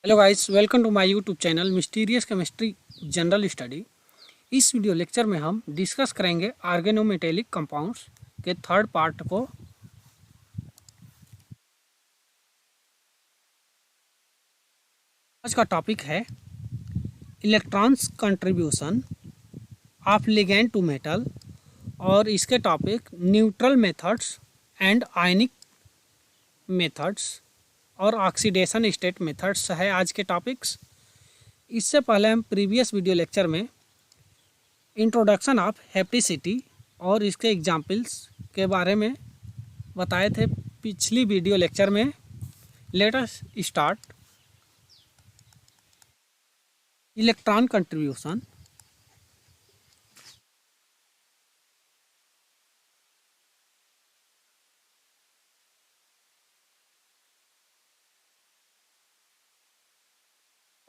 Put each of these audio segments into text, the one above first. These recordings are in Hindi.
Hello guys, welcome to my YouTube channel mysterious chemistry general study. इस वीडियो लेक्चर में हम डिस्कस करेंगे ऑर्गेनोमेटेलिक कंपाउंड्स के थर्ड पार्ट को। आज का टॉपिक है electrons contribution of ligand to metal और इसके topic neutral methods and ionic methods और ऑक्सीडेशन स्टेट मेथड्स है आज के टॉपिक्स। इससे पहले हम प्रीवियस वीडियो लेक्चर में इंट्रोडक्शन ऑफ हेप्टिसिटी और इसके एग्जाम्पल्स के बारे में बताए थे पिछली वीडियो लेक्चर में। Let us start. Electron contribution.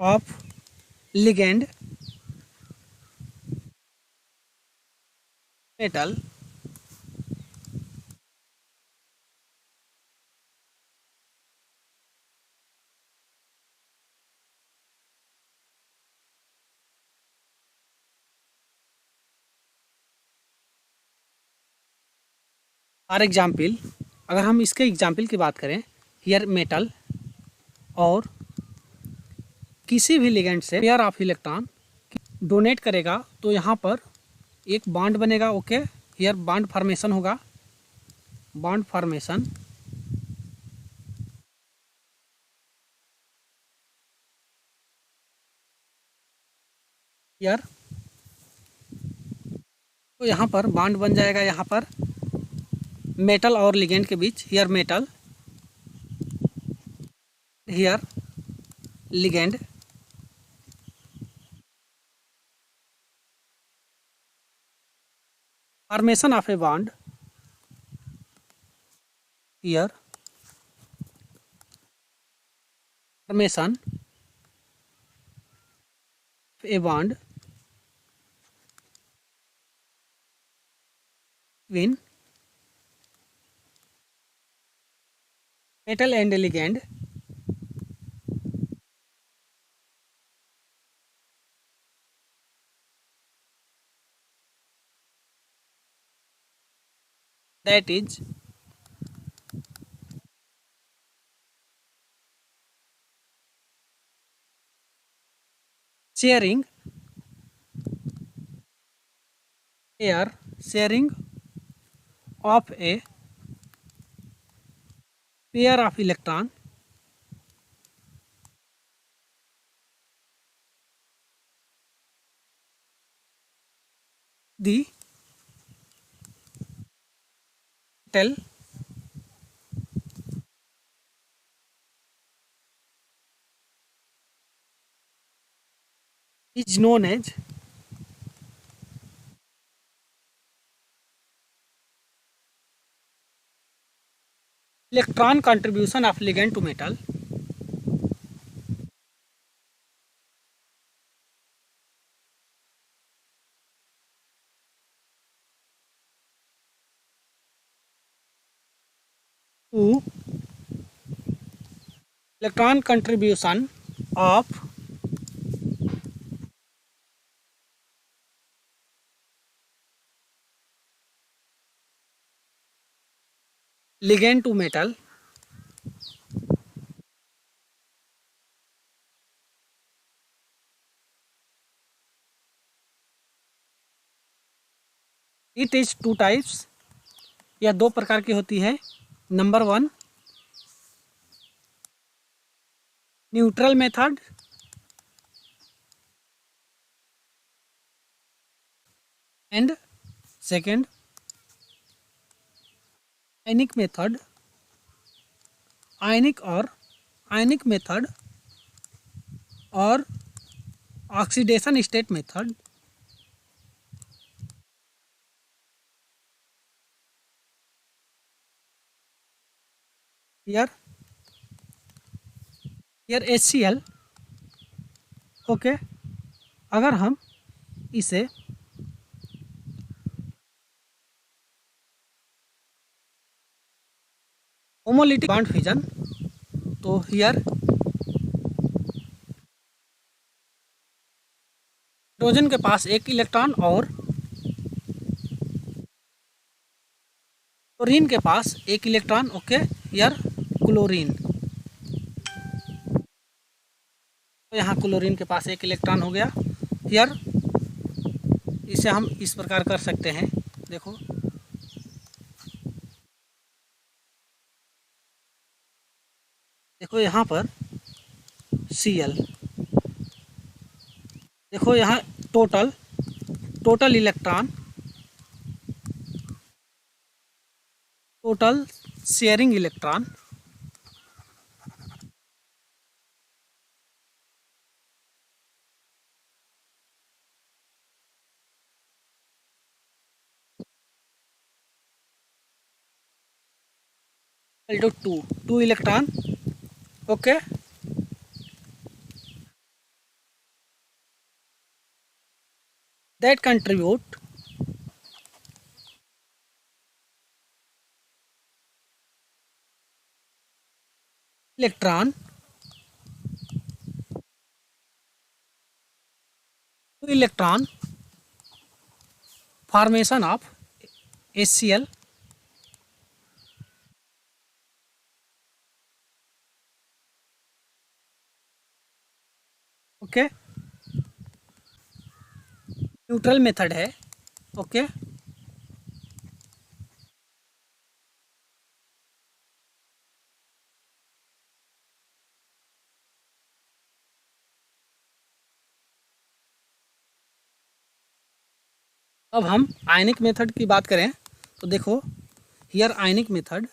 Of ligand metal for example, अगर हम इसके एग्जाम्पल की बात करें, हियर मेटल और किसी भी लिगेंड से पेयर ऑफ इलेक्ट्रॉन डोनेट करेगा तो यहाँ पर एक बॉन्ड बनेगा। ओके, हियर बॉन्ड फॉर्मेशन होगा। बॉन्ड फॉर्मेशन हियर, तो यहाँ पर बॉन्ड बन जाएगा। यहाँ पर मेटल और लिगेंड के बीच, here metal, here ligand. Formation of a bond, here formation a bond between metal and ligand, that is sharing air, sharing of a pair of electron the metal is known as electron contribution of ligand to metal. To electron contribution of ligand to metal, it is two types, यह दो प्रकार की होती है। Number 1 neutral method and second ionic method. Ionic method और oxidation state method. here HCl। Okay, अगर हम इसे होमोलिटिक बॉन्ड फिजन, तो हियर हाइड्रोजन के पास एक इलेक्ट्रॉन और क्लोरीन के पास एक इलेक्ट्रॉन। ओके, हियर क्लोरीन, तो यहाँ क्लोरीन के पास एक इलेक्ट्रॉन हो गया। हियर इसे हम इस प्रकार कर सकते हैं, देखो देखो यहाँ पर Cl, देखो यहाँ total total electron, total sharing electron, equal to two electron. Okay, that contribute electron to electron formation of HCl, okay, neutral method है। ओके, अब हम आयनिक मेथड की बात करें तो देखो here ionic method,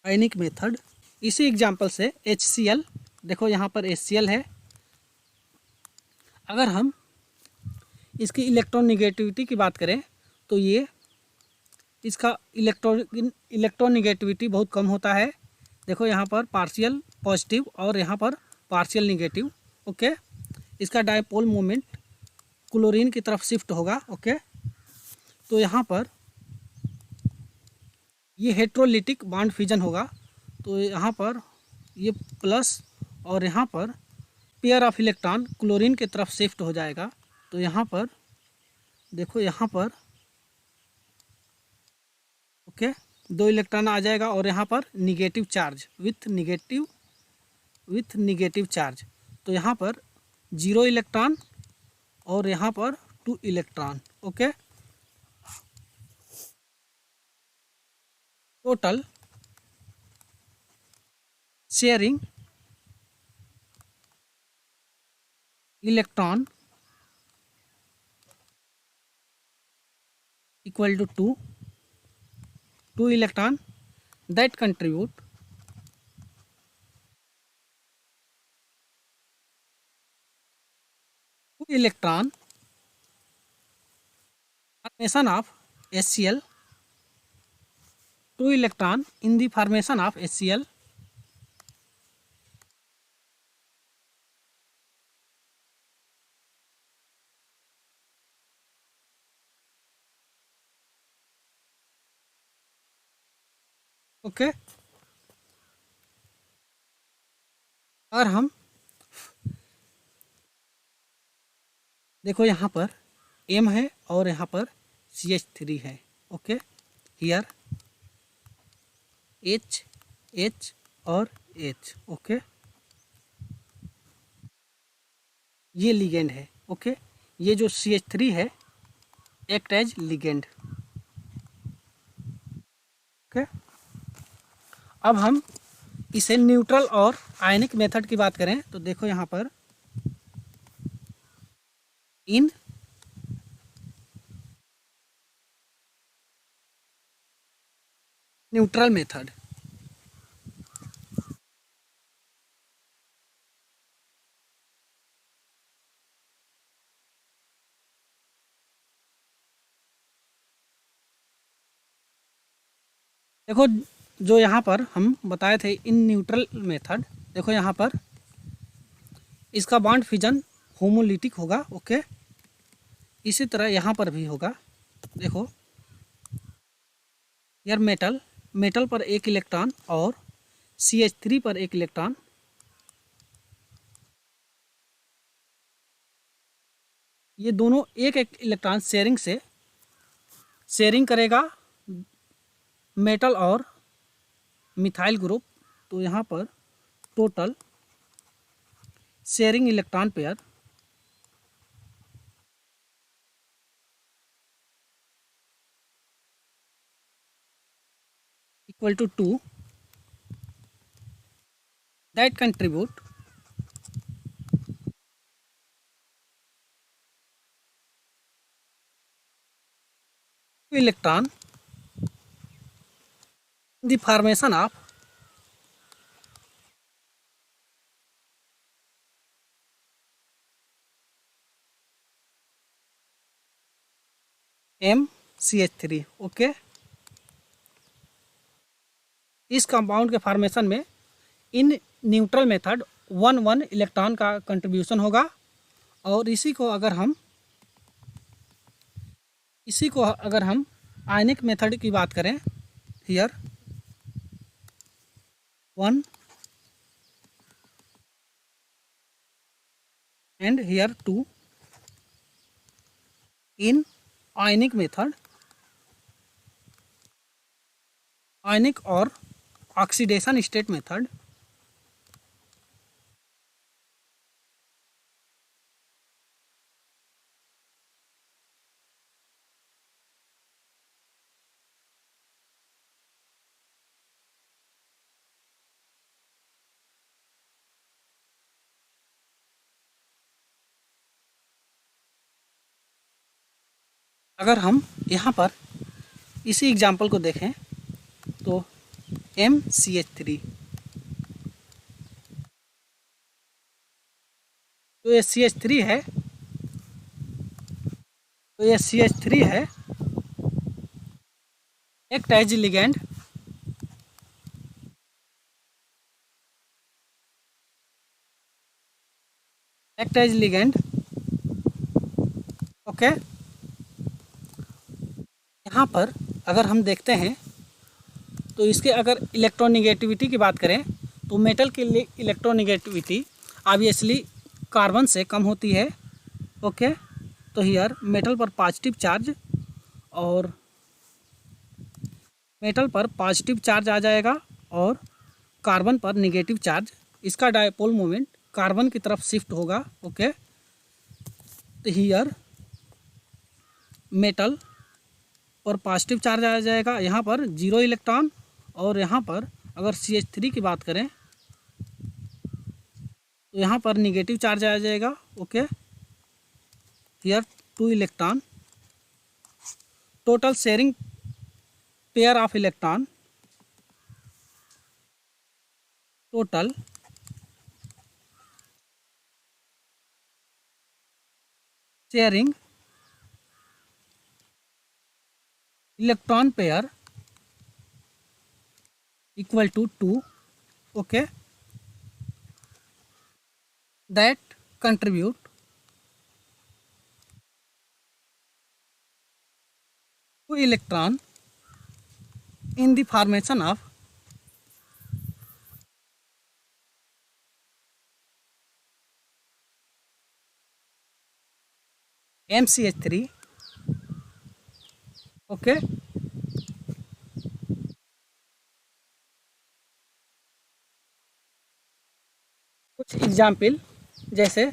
ionic method इसी एग्जांपल से HCl, देखो यहाँ पर HCl है। अगर हम इसकी इलेक्ट्रॉन निगेटिविटी की बात करें तो ये इसका इलेक्ट्रॉन निगेटिविटी बहुत कम होता है। देखो यहाँ पर पार्शियल पॉजिटिव और यहाँ पर पार्शियल निगेटिव। ओके, इसका डायपोल मोमेंट क्लोरीन की तरफ शिफ्ट होगा। ओके, तो यहाँ पर ये हेट्रोलिटिक बॉन्ड फ्यूजन होगा, तो यहाँ पर ये प्लस और यहाँ पर पेयर ऑफ इलेक्ट्रॉन क्लोरीन की तरफ शिफ्ट हो जाएगा। तो यहाँ पर देखो यहाँ पर ओके दो इलेक्ट्रॉन आ जाएगा और यहाँ पर negative charge with negative charge, तो यहाँ पर 0 इलेक्ट्रॉन और यहाँ पर 2 electron. Okay, total sharing electron equal to 2 electron that contribute to electron formation of HCl, 2 electron in the formation of HCl, okay. और हम देखो यहाँ पर M है और यहाँ पर CH3 है। ओके, हियर H H और H। ओके, ये लिगेंड है। ओके, ये जो CH3 है एक्ट एज लिगेंड। ओके, अब हम इसे न्यूट्रल और आयनिक मेथड की बात करें तो देखो यहाँ पर इन न्यूट्रल मेथड देखो जो यहाँ पर हम बताए थे इन न्यूट्रल मेथड, देखो यहाँ पर इसका बॉन्ड फिजन होमोलिटिक होगा। ओके, इसी तरह यहाँ पर भी होगा। देखो यार मेटल पर एक इलेक्ट्रॉन और CH3 पर एक इलेक्ट्रॉन, ये दोनों एक एक इलेक्ट्रॉन शेयरिंग करेगा मेटल और मिथाइल ग्रुप। तो यहाँ पर total sharing electron pair equal to 2 that contribute to electron in the formation of MCH3। Okay, इस कंपाउंड के फॉर्मेशन में इन न्यूट्रल मेथड 1 इलेक्ट्रॉन का कंट्रीब्यूशन होगा। और इसी को अगर हम आयनिक मेथड की बात करें, here 1 and here 2 in ionic method, ionic और ऑक्सीडेशन स्टेट मेथड, अगर हम यहाँ पर इसी एग्जाम्पल को देखें तो MCH3, तो ये CH3 है, एक्ट एज लिगेंड, ओके। यहाँ पर अगर हम देखते हैं तो इसके अगर इलेक्ट्रोनिगेटिविटी की बात करें तो मेटल के लिए इलेक्ट्रोनिगेटिविटी ऑब्वियसली कार्बन से कम होती है। ओके, तो हियर मेटल पर पॉजिटिव चार्ज और मेटल पर पॉजिटिव चार्ज आ जाएगा और कार्बन पर नेगेटिव चार्ज, इसका डायपोल मोमेंट कार्बन की तरफ शिफ्ट होगा। ओके, तो हियर मेटल पर पॉजिटिव चार्ज आ जाएगा, यहाँ पर 0 इलेक्ट्रॉन, और यहाँ पर अगर CH3 की बात करें तो यहाँ पर निगेटिव चार्ज आ जाएगा। Okay, here 2 electron, total sharing pair of electron, total sharing electron pair equal to 2, okay, that contribute to electron in the formation of MCH3, okay। कुछ एग्जाम्पल, जैसे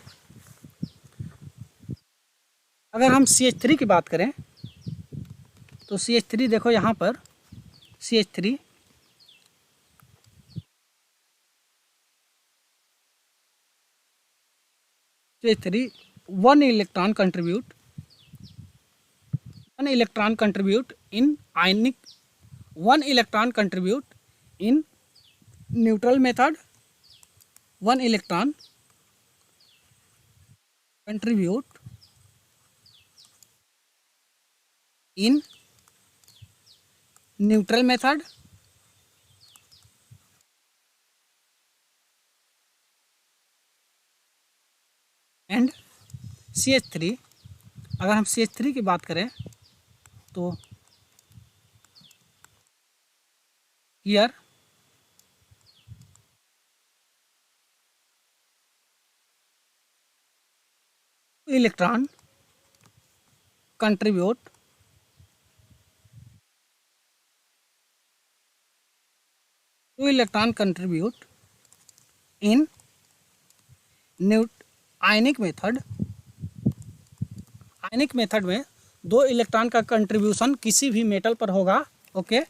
अगर हम CH3 की बात करें तो CH3 देखो, यहाँ पर CH3 1 electron contribute in ionic, 1 electron contribute in neutral method, 1 electron contribute in neutral method, and CH3, अगर हम CH3 की बात करें तो here electron contribute in ionic method. Ionic method में दो इलेक्ट्रॉन का कंट्रीब्यूशन किसी भी मेटल पर होगा। Okay,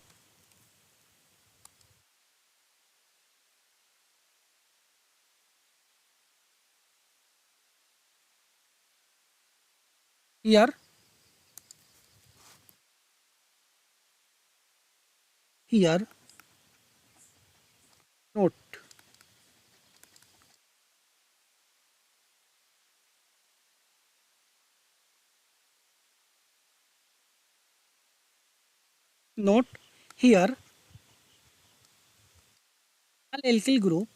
here note here alkyl group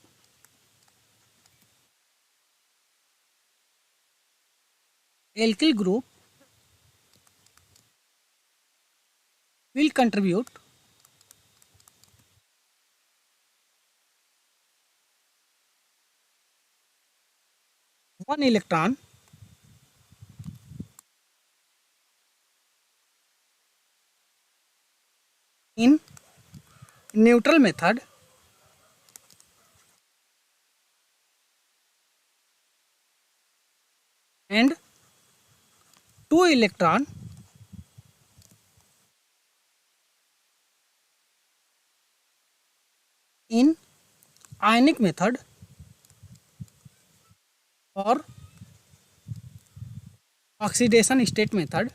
will contribute one electron in neutral method and two electron in ionic method or oxidation state method।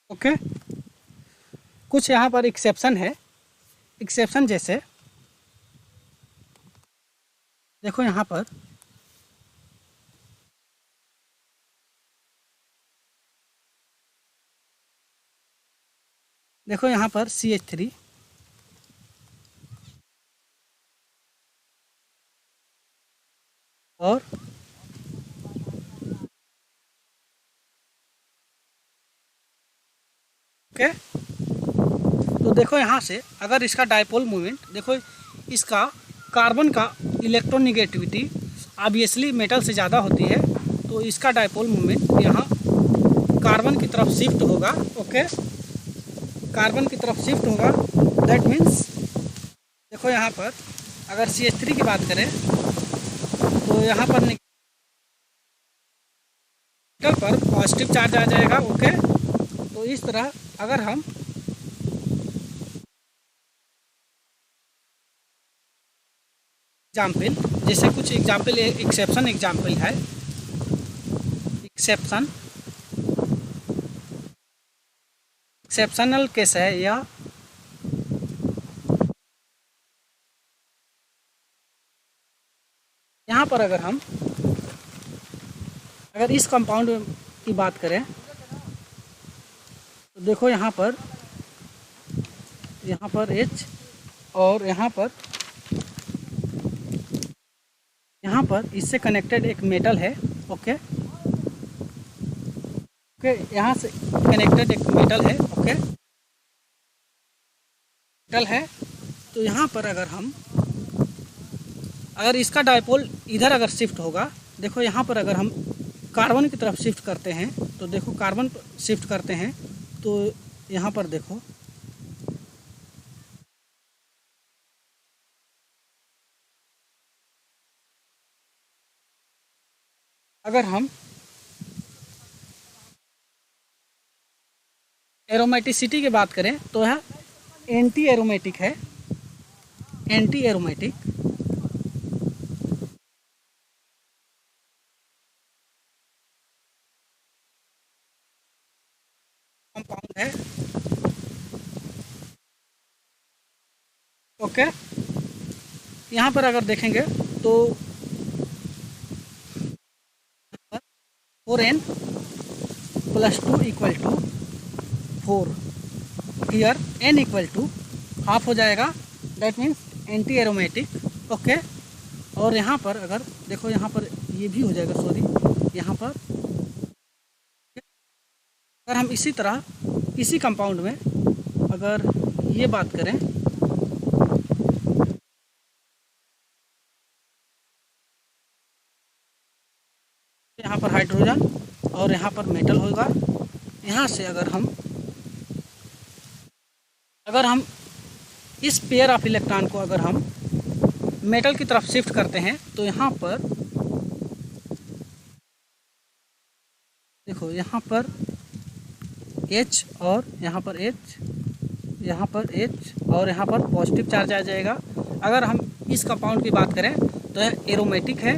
Okay, कुछ यहाँ पर एक्सेप्शन है। एक्सेप्शन जैसे देखो यहाँ पर CH3 और ओके, तो देखो यहाँ से अगर इसका डायपोल मोमेंट देखो, इसका कार्बन का इलेक्ट्रोनेगेटिविटी ऑब्वियसली मेटल से ज़्यादा होती है, तो इसका डायपोल मोमेंट यहाँ कार्बन की तरफ शिफ्ट होगा। ओके, कार्बन की तरफ शिफ्ट होगा। दैट मीन्स देखो यहाँ पर अगर CH3 की बात करें तो यहाँ पर निकल पर पॉजिटिव चार्ज आ जाएगा। ओके, तो इस तरह अगर हम एग्जाम्पल जैसे कुछ एग्जाम्पल एक्सेप्शन एग्जाम्पल है। एक्सेप्शनल केस है यह। यहाँ पर अगर इस कंपाउंड की बात करें तो देखो यहाँ पर H और यहाँ पर इससे कनेक्टेड एक मेटल है। ओके, यहाँ से कनेक्टेड एक मेटल है। ओके, मेटल है, तो यहाँ पर अगर इसका डायपोल इधर अगर शिफ्ट होगा, देखो यहाँ पर अगर हम कार्बन की तरफ शिफ्ट करते हैं तो देखो कार्बन शिफ्ट करते हैं तो यहाँ पर देखो अगर हम एरोमेटिसिटी की बात करें तो यह एंटी एरोमेटिक है। एंटी एरोमेटिक कंपाउंड है। ओके, यहाँ पर अगर देखेंगे तो 4n + 2 = 4। Here n equal to half हो जाएगा, that means anti aromatic. Okay, और यहाँ पर अगर देखो, यहाँ पर ये भी हो जाएगा, सॉरी, यहाँ पर अगर हम इसी तरह इसी कंपाउंड में अगर ये बात करें, यहाँ पर हाइड्रोजन और यहाँ पर मेटल होगा। यहाँ से अगर हम इस पेयर ऑफ इलेक्ट्रॉन को अगर हम मेटल की तरफ शिफ्ट करते हैं तो यहाँ पर देखो, यहाँ पर H और यहाँ पर H, यहाँ पर H और यहाँ पर पॉजिटिव चार्ज आ जाएगा। अगर हम इस कंपाउंड की बात करें तो यह एरोमेटिक है,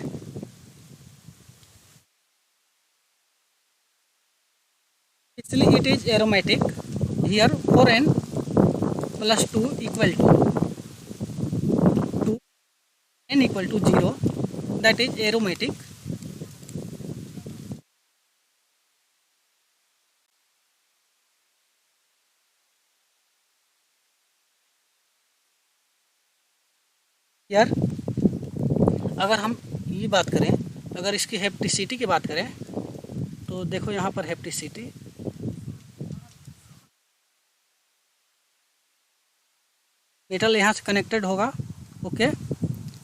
इसलिए it is aromatic. Here 4n + 2 equal to n equal to 0, that is aromatic. यार अगर हम ये बात करें, अगर इसकी हेप्टिसिटी की बात करें तो देखो, यहाँ पर हेप्टिसिटी मेटल यहाँ से कनेक्टेड होगा। ओके,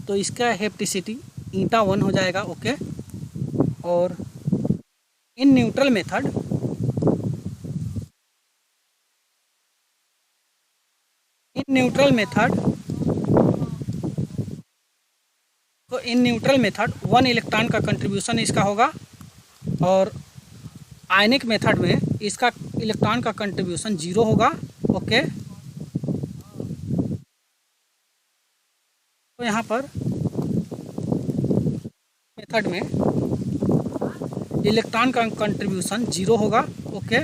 तो इसका हेप्टिसिटी ईटा 1 हो जाएगा। ओके, और इन न्यूट्रल मेथड तो इन न्यूट्रल मेथड 1 इलेक्ट्रॉन का कंट्रीब्यूशन इसका होगा, और आयनिक मेथड में इसका इलेक्ट्रॉन का कंट्रीब्यूशन 0 होगा। ओके, तो यहाँ पर मेथड में इलेक्ट्रॉन का कंट्रीब्यूशन 0 होगा। ओके,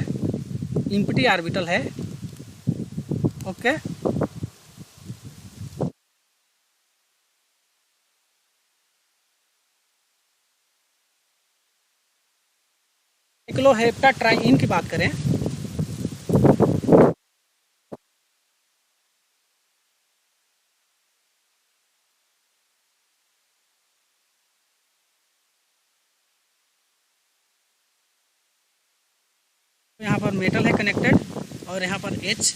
एम्प्टी ऑर्बिटल है। ओके, साइक्लोहेप्टाट्राईन की बात करें तो यहाँ पर मेटल है कनेक्टेड और यहाँ पर H।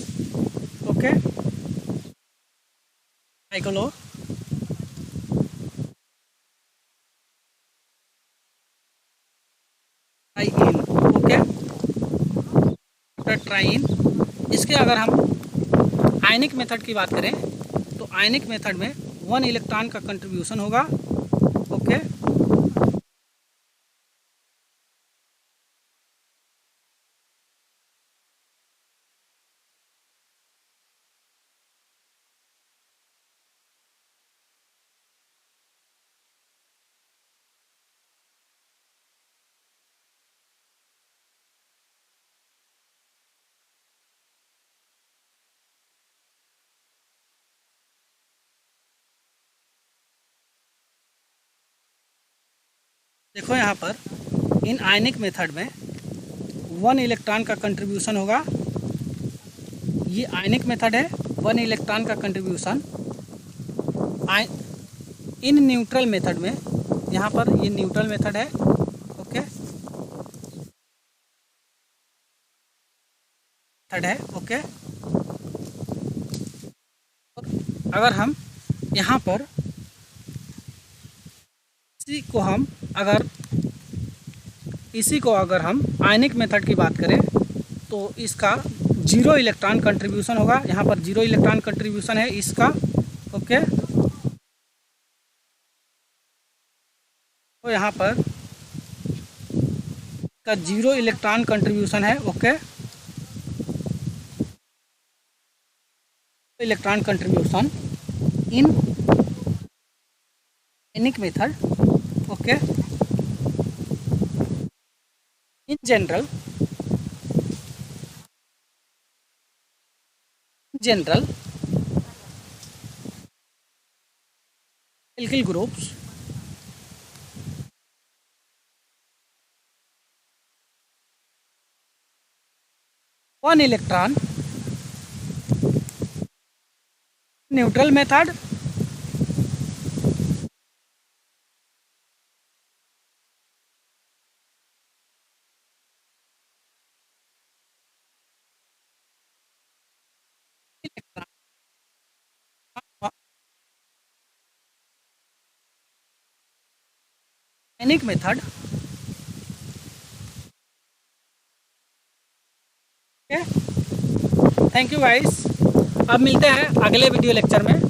Okay, cyclo trying. Okay, trying. इसके अगर हम आयनिक मेथड की बात करें तो आयनिक मेथड में 1 इलेक्ट्रॉन का कंट्रीब्यूशन होगा। ओके, देखो यहाँ पर इन आयनिक मेथड में 1 इलेक्ट्रॉन का कंट्रीब्यूशन होगा। ये आयनिक मेथड है, 1 इलेक्ट्रॉन का कंट्रीब्यूशन। इन न्यूट्रल मेथड में, यहाँ पर ये न्यूट्रल मेथड है। ओके, मेथड है। ओके, अगर हम यहाँ पर इसी को अगर हम आयनिक मेथड की बात करें तो इसका 0 इलेक्ट्रॉन कंट्रीब्यूशन होगा। यहाँ पर 0 इलेक्ट्रॉन कंट्रीब्यूशन है इसका। ओके, तो यहाँ पर का 0 इलेक्ट्रॉन कंट्रीब्यूशन है। Okay, electron contribution in ionic method. Okay, in general alkyl groups one electron neutral method, ionic method. Thank you guys, अब मिलते हैं अगले वीडियो लेक्चर में।